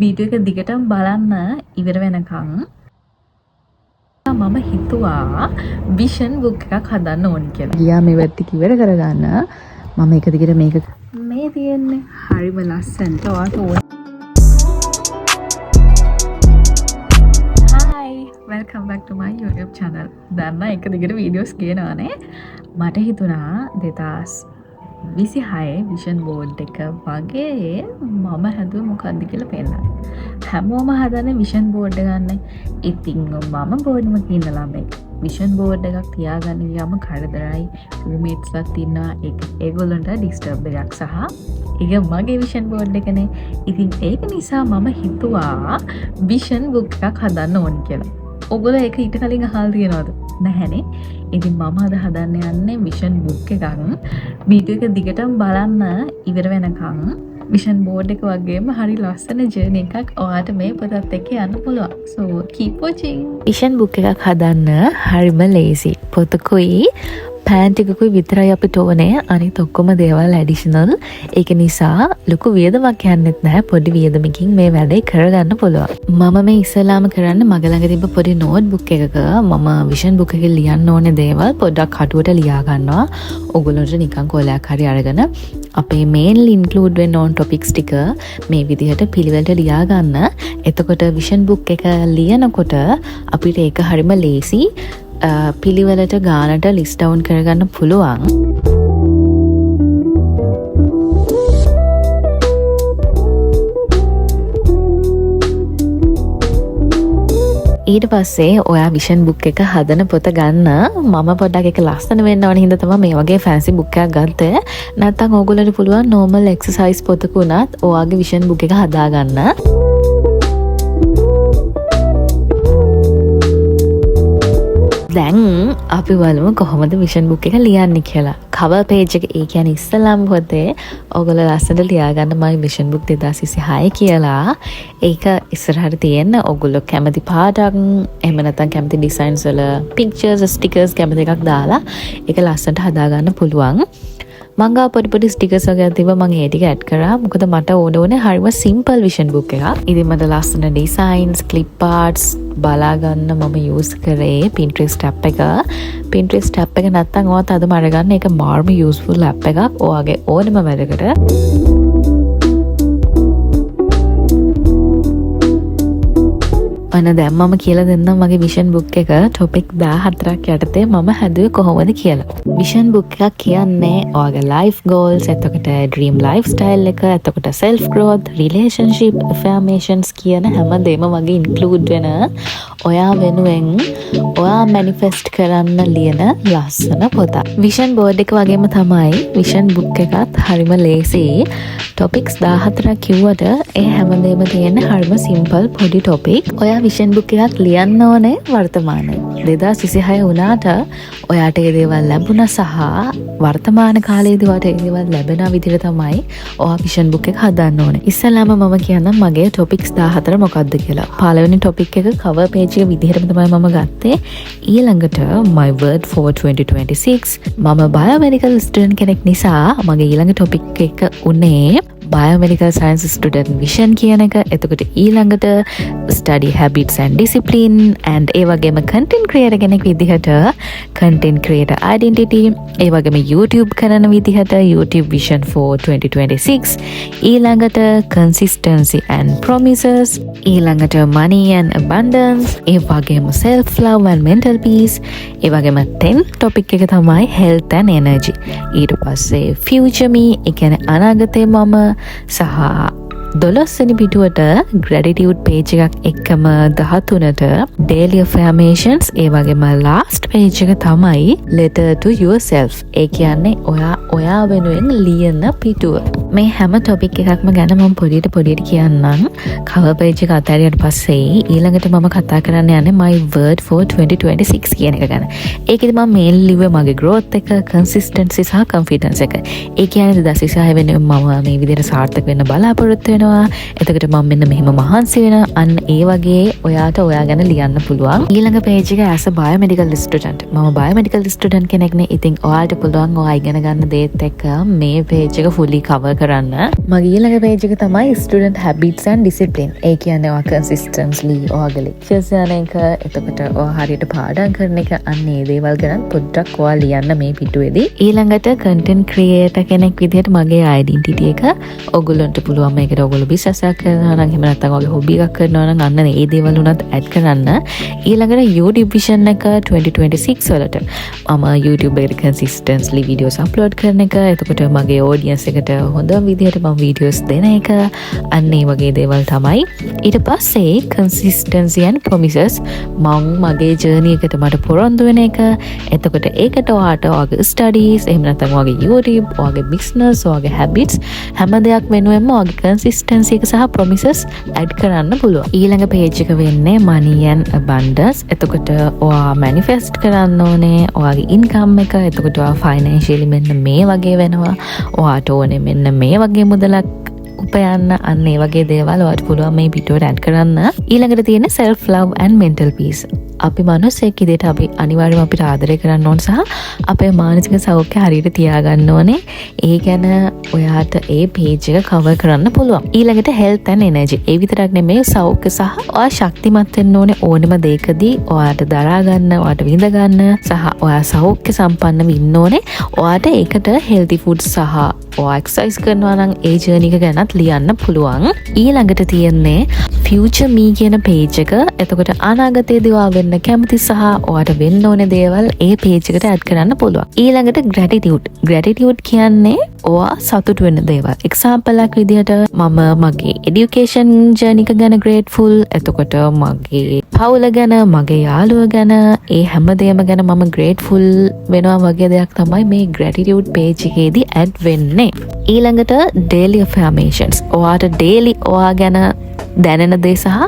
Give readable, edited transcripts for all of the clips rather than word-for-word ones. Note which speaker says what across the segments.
Speaker 1: Video එක දිගටම බලන්න ඉවර වෙනකන් මම හිතුවා විෂන් බුක් එකක් හදන්න ඕනි කියලා. ගියා මේ වැට් ටික ඉවර කරගන්න. මම එක දිගට මේක මේ තියෙන්නේ හරිම ලස්සනට ඔයාට ඕන. Hi, welcome back to my YouTube channel. දැන් එක දිගට වීඩියෝස් ගේනවානේ. මට හිතුණා 2026 විෂන් බෝඩ් එක වගේ මම හැදුවේ මොකක්ද කියලා පෙන්නන්න. හැමෝම හදන්නේ විෂන් බෝඩ් එක ගන්න. ඉතින් මම බෝඩ් එකක ඉන්න ළමෙක්. විෂන් බෝඩ් එකක් තියාගන්න ගියාම කරදරයි. රූම්මේට්ස්ලත් ඉන්නවා. ඒගොල්ලන්ට ඩිස්ටර්බ් එකක් සහ ඒක මගේ විෂන් බෝඩ් එකනේ. ඉතින් ඒක නිසා මම හිතුවා විෂන් බුක් එකක් හදන්න ඕනි කියලා. ඔයගොල්ලෝ ඒක ඊට කලින් අහලා තියෙනවද? නැහැනේ. ඉතින් මම අද හදන්න යන්නේ විෂන් බුක් එකක්. වීඩියෝ එක දිගටම බලන්න ඉවර වෙනකන් විෂන් බෝඩ් එක වගේම හරි ලස්සන ජර්නි එකක් ඔයාට මේ පොතත් එක්ක යන්න පුළුවන්. So keep watching. Vision book එකක් හදන්න හරිම ලේසි. පොතකුයි පෑන් ටිකකුයි විතරයි අපිට ඕනේ. අනිත් ඔක්කොම දේවල් ඇඩිෂනල්. ඒක නිසා ලොකු වියදමක් යන්නෙත් නැහැ. පොඩි වියදමකින් මේ වැඩේ කරගන්න පුළුවන්. මම මේ ඉස්සෙල්ලාම කරන්න මගේ ළඟ තිබ්බ පොඩි නෝට්බුක් එකක මම විෂන් බුක් එකේ ලියන්න ඕනේ දේවල් පොඩ්ඩක් කටුවට ලියා ගන්නවා. ඔයගොල්ලන්ට නිකන් කොලයක් හරි අරගෙන අපේ මේන්ලි ඉන්ක්ලූඩ් වෙන්න ඕන ටොපික්ස් ටික මේ විදිහට පිළිවෙලට ලියා ගන්න. එතකොට විෂන් බුක් එක ලියනකොට අපිට ඒක හරිම ලේසි. පිළිවෙලට ගානට ලිස්ට් ඩවුන් කරගන්න පුළුවන්. ඊට පස්සේ ඔයා විෂන් බුක් එක හදන පොත ගන්න. මම පොඩ්ඩක් එක ලස්සන වෙන්න ඕන හින්දා තමයි මේ වගේ ෆැන්සි බුක් එකක් ගත්තේ. නැත්නම් ඕගොල්ලන්ට පුළුවන් නෝමල් එක්සර්සයිස් පොතක උනත් ඔයාගේ විෂන් බුක් එක හදා ගන්න. දැන් අපි බලමු කොහොමද විෂන් බුක් එක ලියන්නේ කියලා. කවර් පේජ් එක ඒ කියන්නේ ඉස්සලාම පොතේ ඔයගොල්ලෝ ලස්සනට ලියාගන්න මගේ විෂන් බුක් 2026 කියලා. ඒක ඉස්සරහට තියෙන ඔයගොල්ලෝ කැමති පාටක් එහෙම නැත්නම් කැමති ඩිසයින්ස් වල පික්චර්ස් ස්ටිකර්ස් කැමති එකක් දාලා ඒක ලස්සනට හදාගන්න පුළුවන්. මං ගාව පොඩි ස්ටිකර්ස් වගේ තිබ්බා. මම ඒ ටික ඇඩ් කරා. මොකද මට ඕනේ හරිම සිම්පල් විෂන් බුක් එකක්. ඉතින් මට ලස්සන ඩිසයින්ස්, ක්ලිප් ආර්ට්ස් බලා ගන්න මම යූස් කරේ Pinterest app එක. Pinterest app එක නැත්තම් ඔයාත් අදම අරගන්න. ඒක මාර්ම යූස්ෆුල් app එකක්. ඔයාගේ ඕනම වැඩකට. අන්න දැන් මම කියලා දෙන්නම් මගේ විෂන් බුක් එක ටොපික් 14ක් යටතේ මම හැදුවේ කොහොමද කියලා. විෂන් බුක් එකක් කියන්නේ ඔයාගේ ලයිෆ් ගෝල්ස්, එතකොට ඩ්‍රීම් ලයිෆ් ස්ටයිල් එක, එතකොට සෙල්ෆ් ග්‍රෝත්, රිලේෂන්ෂිප්, ඇෆර්මේෂන්ස් කියන හැමදේම වගේ ඉන්ක්ලූඩ් වෙන ඔයා වෙනුවෙන් ඔයා මැනිෆෙස්ට් කරන්න ලියන ලස්සන පොතක්. විෂන් බෝඩ් එක වගේම තමයි විෂන් බුක් එකත් හරිම ලේසි. ටොපික්ස් 14ක් කිව්වට ඒ හැමදේම තියෙන්නේ හරිම සිම්පල් පොඩි ටොපික්. ඔයා විෂන් බුක් එකක් ලියන්න ඕනේ වර්තමානයේ. 2026 වුණාට ඔයාට ඒ දේවල් ලැබුණා සහ වර්තමාන කාලයේදී ඔයාට ඒ දේවල් ලැබෙන විදිහට තමයි ඔයා විෂන් බුක් එක හදන්න ඕනේ. ඉස්සෙල්ලාම මම කියන්නම් මගේ ටොපික්ස් 14 මොකක්ද කියලා. පළවෙනි ටොපික් එක කවර් පේජ් එක විදිහටම තමයි මම ගත්තේ. ඊළඟට my word for 2026 මම biomedical student කෙනෙක් නිසා මගේ ඊළඟ ටොපික් එක උනේ biomedical science student vision කියන එක. එතකොට ඊළඟට study habits and discipline and ඒ වගේම content creator කෙනෙක් විදිහට content creator identity, ඒ වගේම YouTube කරන විදිහට YouTube vision for 2026, ඊළඟට consistency and promises, ඊළඟට money and abundance, ඒ වගේම self love and mental peace, ඒ වගේම 10th topic එක තමයි health and energy. ඊට පස්සේ future me, ඒ කියන්නේ අනාගතේ මම සහ 12 වෙනි පිටුවට gratitude page එකක් එක්කම 13ට daily affirmations, ඒ වගේම last page එක තමයි letter to yourself. ඒ කියන්නේ ඔයා වෙනුවෙන් ලියන පිටුව. මේ හැම topic එකක්ම ගැන මම පොඩියට කියන්නම්. cover page එක අතහැරියට පස්සේ ඊළඟට මම කතා කරන්න යන්නේ my word for 2026 කියන එක ගැන. ඒකෙදි මම මේල් ලිව්වේ මගේ growth එක, consistency සහ confidence එක. ඒ කියන්නේ 2026 වෙනුවෙන් මම මේ විදිහට සාර්ථක වෙන්න බලාපොරොත්තු වෙනවා. එතකොට මම මෙන්න මෙහෙම මහන්සි වෙනවා. අන්න ඒ වගේ ඔයාට ඔයා ගැන ලියන්න පුළුවන්. ඊළඟ page එක as a biomedical student. මම biomedical student කෙනෙක්නේ. ඉතින් ඔයාලට පුළුවන් ඔයා ඉගෙන ගන්න දේත් එක්ක මේ page එක fully cover කරන්න. මගේ ඊළඟ page එක තමයි student habits and discipline. ඒ කියන්නේ ඔයා consistently ඔයාගේ lectures යන එක, එතකොට ඔයා හරියට පාඩම් කරන එක, අන්න ඒ දේවල් ගැන පොඩ්ඩක් ඔයා ලියන්න මේ පිටුවේදී. ඊළඟට content creator කෙනෙක් විදිහට මගේ identity එක ඔයගොල්ලන්ට පුළුවන් මේකට ඔයගොල්ලෝ business එකක් කරනවා නම් එහෙම නැත්නම් ඔයගේ hobby එකක් කරනවා නම් අන්න ඒ දේවල් උනත් add කරන්න. ඊළඟට YouTube vision එක 2026 වලට මම YouTube එකට consistently videos upload කරන එක, එතකොට මගේ audience එකට හොඳ විදිහට මම videos දෙන එක, අන්න ඒ වගේ දේවල් තමයි. ඊට පස්සේ consistency and promises මම මගේ journey එකට මට පොරොන්දු වෙන එක, එතකොට ඒකට ඔයාට ඔයාගේ studies එහෙම නැත්නම් ඔයාගේ YouTube, ඔයාගේ business, ඔයාගේ habits හැම දෙයක් වෙනුවෙන්ම ඔයාගේ consistency එක සහ promises add කරන්න පුළුවන්. ඊළඟ page එක වෙන්නේ money and abundance. එතකොට ඔයා manifest කරන්න ඕනේ ඔයාගේ income එක, එතකොට ඔයා financially මෙන්න මේ වගේ වෙනවා, ඔයාට ඕනේ මෙන්න මේ වගේ මුදලක් උපයන්න, අන්න ඒ වගේ දේවල් ඔයාට පුළුවන් මේ පිටුවට add කරන්න. ඊළඟට තියෙන්නේ self love and mental peace. අපි මිනිස්සෙක් විදිහට අපි අනිවාර්යයෙන්ම අපිට ආදරය කරන්න ඕන සහ අපේ මානසික සෞඛ්‍ය හරියට තියාගන්න ඕනේ. ඒ ගැන ඔයාට ඒ page එක cover කරන්න පුළුවන්. ඊළඟට health and energy. ඒ විතරක් නෙමෙයි, සෞඛ්‍ය සහ ඔයා ශක්තිමත් වෙන්න ඕනේ ඕනෙම දෙයකදී ඔයාට දරා ගන්න, ඔයාට විඳ ගන්න සහ ඔයා සෞඛ්‍ය සම්පන්නව ඉන්න ඕනේ. ඔයාට ඒකට healthy food සහ ඔයා exercise කරනවා නම් ඒ journey එක ගැනත් ලියන්න පුළුවන්. ඊළඟට තියෙන්නේ future me කියන page එක. එතකොට අනාගතයේදී ඔයා වෙන්න කැමති සහ ඔයාට වෙන්න ඕන දේවල් ඒ page එකට add කරන්න පුළුවන්. ඊළඟට gratitude කියන්නේ ඔයා සතුටු වෙන දේවල්. example එකක් විදිහට මම මගේ education journey එක ගැන grateful, එතකොට මගේ පවුල ගැන, මගේ යාළුවෝ ගැන, ඒ හැමදේම ගැන මම grateful වෙනවා වගේ දෙයක් තමයි මේ gratitude page එකේදී add වෙන්නේ. ඊළඟට daily affirmations. ඔයාට daily ඔයා ගැන දැනෙන දේ සහ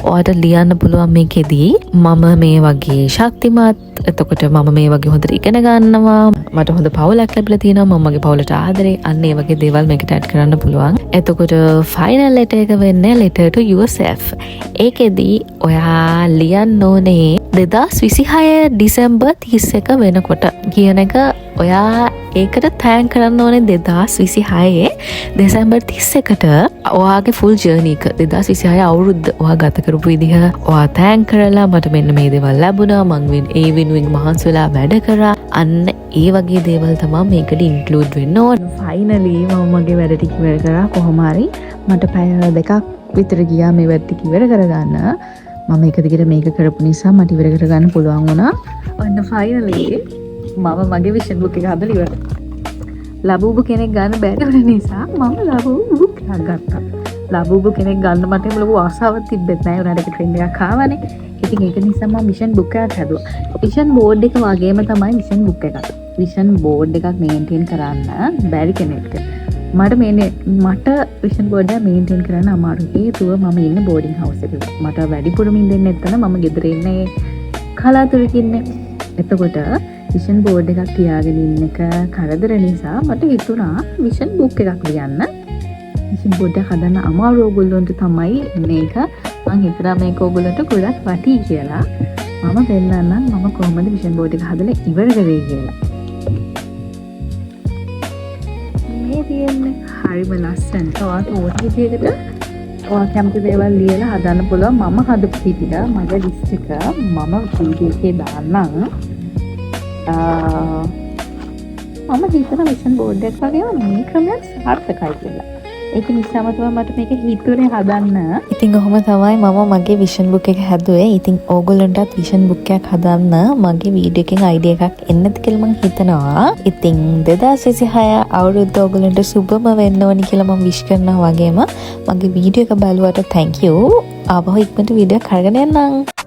Speaker 1: ඔයාට ලියන්න පුළුවන් මේකෙදී මම මේ වගේ ශක්තිමත්, එතකොට මම මේ වගේ හොඳට ඉගෙන ගන්නවා, මට හොඳ පවුලක් ලැබිලා තියෙනවා, මම මගේ පවුලට ආදරේ, අන්න ඒ වගේ දේවල් මේකට add කරන්න පුළුවන්. එතකොට final letter එක වෙන්නේ letter to yourself. ඒකෙදී ඔයා ලියන්න ඕනේ 2026 ඩිසෙම්බර් 31 වෙනකොට කියන එක. ඔයා ඒකට තෑන්ක් කරන්න ඕනේ 2026 දෙසැම්බර් 31ට ඔයාගේ full journey එක 2026 අවුරුද්ද ඔයා ගත කරපු විදිහ ඔයා තෑන්ක් කරලා මට මෙන්න මේ දේවල් ලැබුණා, මං ඒ වෙනුවෙන් මහන්සි වෙලා වැඩ කරා, අන්න ඒ වගේ දේවල් තමයි මේකට include වෙන්න ඕන. finally මම මගේ වැඩ ටික ඉවර කරා. කොහොම හරි මට පැය 2ක් විතර ගියා මේ වැඩ ටික ඉවර කරගන්න. මම එක දිගට මේක කරපු නිසා මට ඉවර කරගන්න පුළුවන් වුණා. ඔන්න finally මම මගේ විෂන් බුක් එක හදලා ඉවරයි. ලබූබු කෙනෙක් ගන්න බැරි වුණ නිසා මම ලබූබු බුක් එකක් ගත්තා. ලබූබු කෙනෙක් ගන්න මට ලොකු ආසාවක් තිබ්බෙත් නෑ. උනාට ඒක ට්‍රෙන්ඩ් එකක් ආවනේ. ඉතින් ඒක නිසා මම විෂන් බුක් එකක් හැදුවා. විෂන් බෝඩ් එක වගේම තමයි විෂන් බුක් එකක්. විෂන් බෝඩ් එකක් මේන්ටේන් කරන්න බැරි කෙනෙක්ට මට විෂන් බෝඩ් එක මේන්ටේන් කරන්න අමාරු. හේතුව මම ඉන්නේ බෝඩින් හවුස් එකක. මට වැඩිපුරම ඉඳන්නේ නැත්නම් මම ගෙදර ඉන්නේ කලාතුරකින්. එතකොට විෂන් බෝඩ් එකක් තියාගෙන ඉන්න එක කරදර නිසා මට හිතුණා විෂන් බුක් එකක් ලියන්න. විෂන් බෝඩ් එක හදන්න අමාරු ඕගොල්ලන්ට තමයි මේක. මං හිතුණා මේක ඕගොල්ලන්ට ගොඩක් වටී කියලා. මම පෙන්නන්නම් මම කොහොමද විෂන් බෝඩ් එක හදලා ඉවර කරේ කියලා. මේ තියෙන්නේ හරිම ලස්සනට ඔයාට ඕන විදිහකට ඔයා කැමති දේවල් ලියලා හදන්න පුළුවන්. මම හදපු ටික මගේ ලිස්ට් එක මම වීඩියෝ එකේ දාන්නම්. මම හිතන විෂන් බෝඩ් එකක් වගේ මේ ක්‍රමයක් සාර්ථකයි කියලා. ඒක නිසාම තමයි මට මේක හිතුනේ හදන්න. ඉතින් ඔහොම තමයි මම මගේ විෂන් බුක් එක හැදුවේ. ඉතින් ඕගොල්ලන්ටත් විෂන් බුක් එකක් හදන්න මගේ වීඩියෝ එකෙන් අයිඩියා එකක් එන්නත් කියලා මම හිතනවා. ඉතින් 2026 අවුරුද්ද ඕගොල්ලන්ට සුබම වෙන්න ඕනි කියලා මම විශ් කරනවා. වගේම මගේ වීඩියෝ එක බලුවට thank you. ආපහු ඉක්මනට වීඩියෝ කරගෙන යන්නම්.